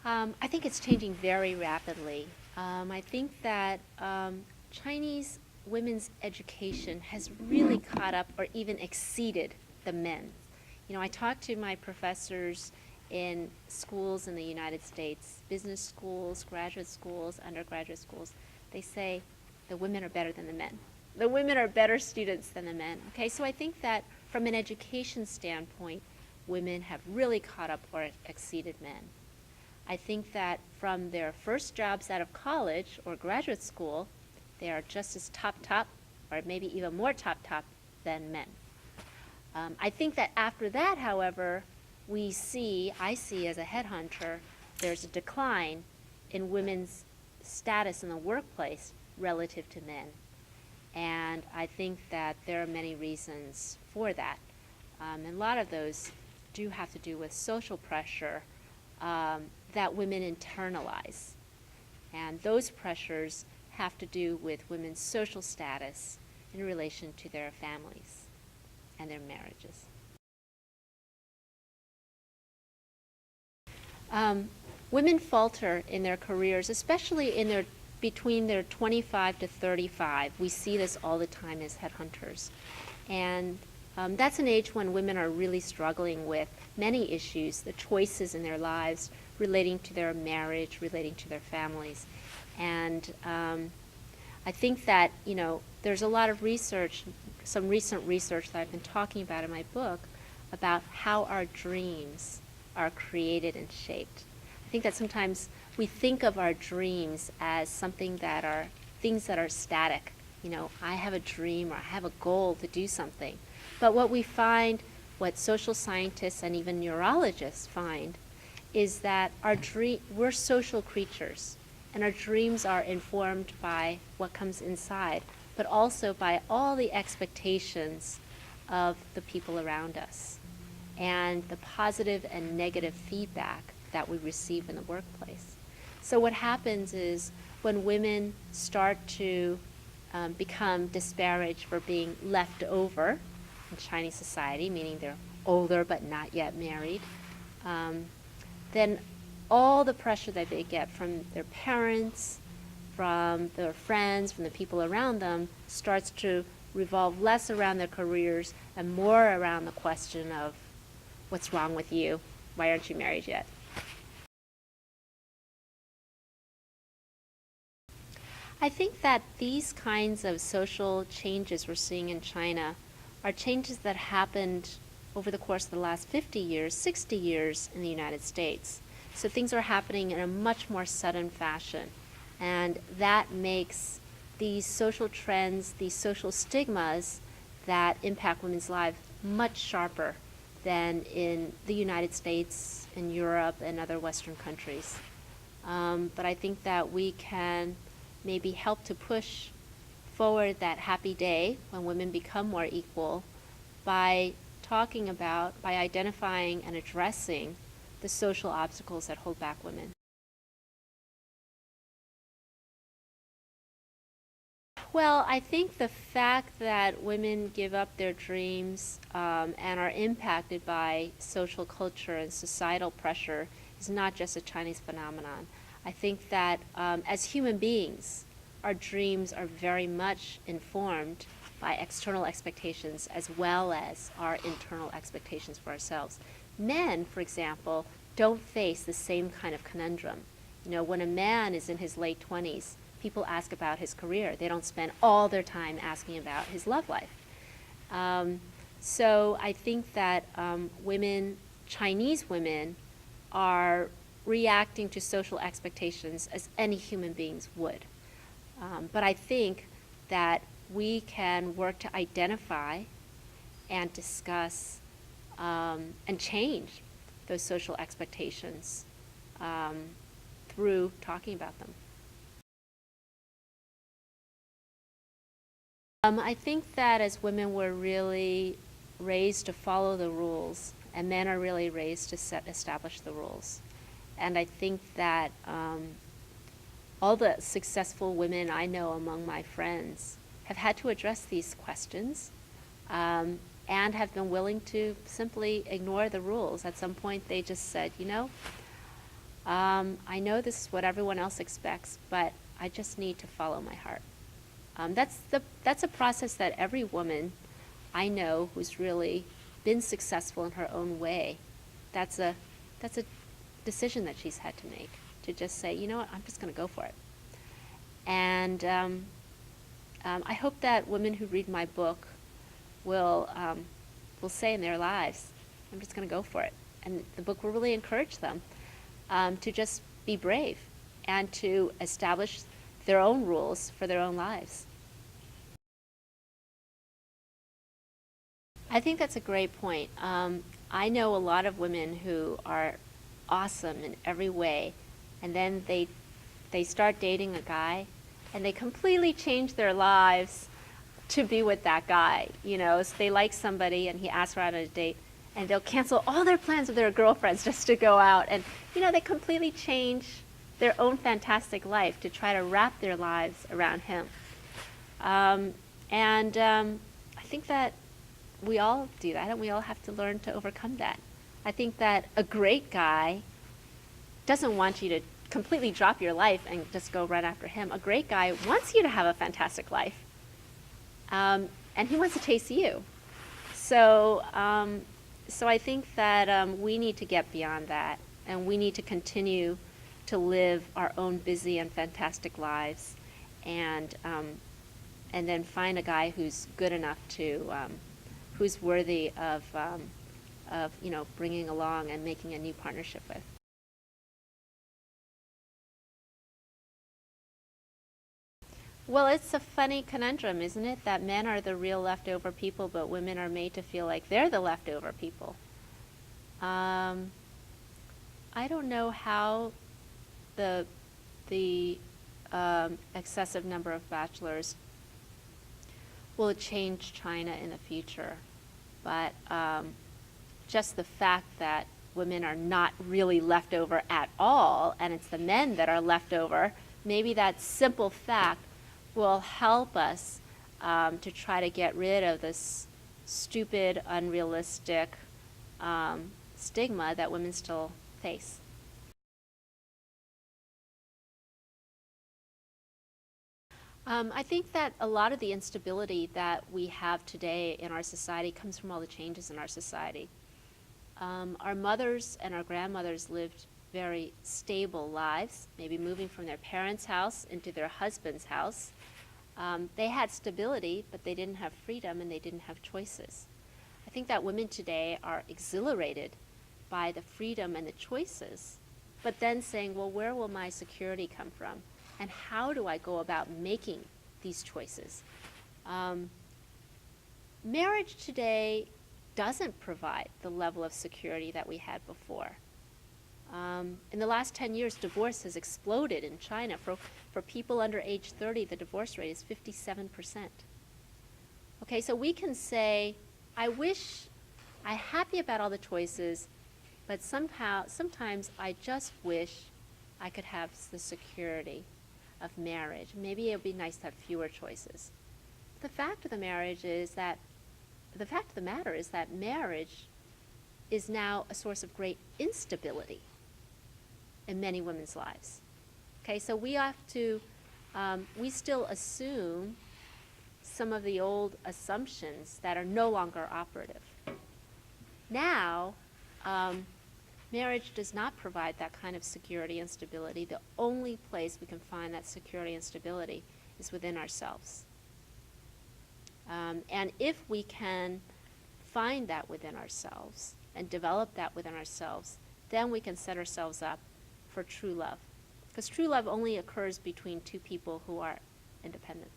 I think it's changing very rapidly. I think that Chinese women's education has really caught up or even exceeded the men. You know, I talk to my professors in schools in the United States, business schools, graduate schools, undergraduate schools. They say the women are better than the men. The women are better students than the men. Okay, so I think that from an education standpoint, women have really caught up or exceeded men. I think that from their first jobs out of college or graduate school, they are just as top, or maybe even more top than men. I think that after that, however, I see as a headhunter, there's a decline in women's status in the workplace relative to men. And I think that there are many reasons for that. And a lot of those do have to do with social pressure that women internalize. And those pressures have to do with women's social status in relation to their families and their marriages. Women falter in their careers, especially in their between their 25 to 35. We see this all the time as headhunters. And that's an age when women are really struggling with many issues, the choices in their lives relating to their marriage, relating to their families. And I think that, you know, there's a lot of research, some recent research that I've been talking about in my book about how our dreams are created and shaped. I think that sometimes we think of our dreams as something that are things that are static. You know, I have a dream or I have a goal to do something. But what we find, what social scientists and even neurologists find, is that we're social creatures, and our dreams are informed by what comes inside, but also by all the expectations of the people around us and the positive and negative feedback that we receive in the workplace. So what happens is when women start to become disparaged for being left over in Chinese society, meaning they're older but not yet married, then all the pressure that they get from their parents, from their friends, from the people around them, starts to revolve less around their careers and more around the question of, what's wrong with you? Why aren't you married yet? I think that these kinds of social changes we're seeing in China are changes that happened over the course of the last 50 years, 60 years in the United States. So things are happening in a much more sudden fashion. And that makes these social trends, these social stigmas that impact women's lives much sharper than in the United States, in Europe, and other Western countries. But I think that we can maybe help to push forward that happy day when women become more equal by by identifying and addressing the social obstacles that hold back women. Well, I think the fact that women give up their dreams and are impacted by social culture and societal pressure is not just a Chinese phenomenon. I think that as human beings, our dreams are very much informed by external expectations as well as our internal expectations for ourselves. Men, for example, don't face the same kind of conundrum. You know, when a man is in his late 20s, people ask about his career. They don't spend all their time asking about his love life. So I think that Chinese women, are reacting to social expectations as any human beings would. But I think that we can work to identify and discuss and change those social expectations through talking about them. I think that as women we're really raised to follow the rules, and men are really raised to establish the rules. And I think that all the successful women I know among my friends have had to address these questions and have been willing to simply ignore the rules. At some point they just said, you know, I know this is what everyone else expects, but I just need to follow my heart. That's a process that every woman I know who's really been successful in her own way, that's a decision that she's had to make, to just say, you know what, I'm just going to go for it. And I hope that women who read my book will say in their lives, I'm just going to go for it. And the book will really encourage them to just be brave and to establish their own rules for their own lives. I think that's a great point. I know a lot of women who are awesome in every way, and then they start dating a guy, and they completely change their lives to be with that guy. You know, so they like somebody, and he asks her out on a date, and they'll cancel all their plans with their girlfriends just to go out. And, you know, they completely change their own fantastic life to try to wrap their lives around him. I think that we all do that, and we all have to learn to overcome that. I think that a great guy doesn't want you to completely drop your life and just go right after him. A great guy wants you to have a fantastic life, and he wants to chase you. So I think that we need to get beyond that, and we need to continue to live our own busy and fantastic lives, and then find a guy who's good enough to, who's worthy of you know, bringing along and making a new partnership with. Well, it's a funny conundrum, isn't it? That men are the real leftover people, but women are made to feel like they're the leftover people. I don't know how the excessive number of bachelors will change China in the future, but just the fact that women are not really left over at all, and it's the men that are left over, maybe that simple fact will help us to try to get rid of this stupid, unrealistic stigma that women still face. I think that a lot of the instability that we have today in our society comes from all the changes in our society. Our mothers and our grandmothers lived very stable lives, maybe moving from their parents' house into their husband's house. They had stability, but they didn't have freedom and they didn't have choices. I think that women today are exhilarated by the freedom and the choices, but then saying, well, where will my security come from? And how do I go about making these choices? Marriage today doesn't provide the level of security that we had before. In the last 10 years, divorce has exploded in China. For people under age 30, the divorce rate is 57%. Okay, so we can say, I'm happy about all the choices, but sometimes I just wish I could have the security of marriage. Maybe it would be nice to have fewer choices. The fact of the matter is that marriage is now a source of great instability in many women's lives. Okay, so we have to, we still assume some of the old assumptions that are no longer operative. Now, marriage does not provide that kind of security and stability. The only place we can find that security and stability is within ourselves. And if we can find that within ourselves and develop that within ourselves, then we can set ourselves up for true love. Because true love only occurs between two people who are independent.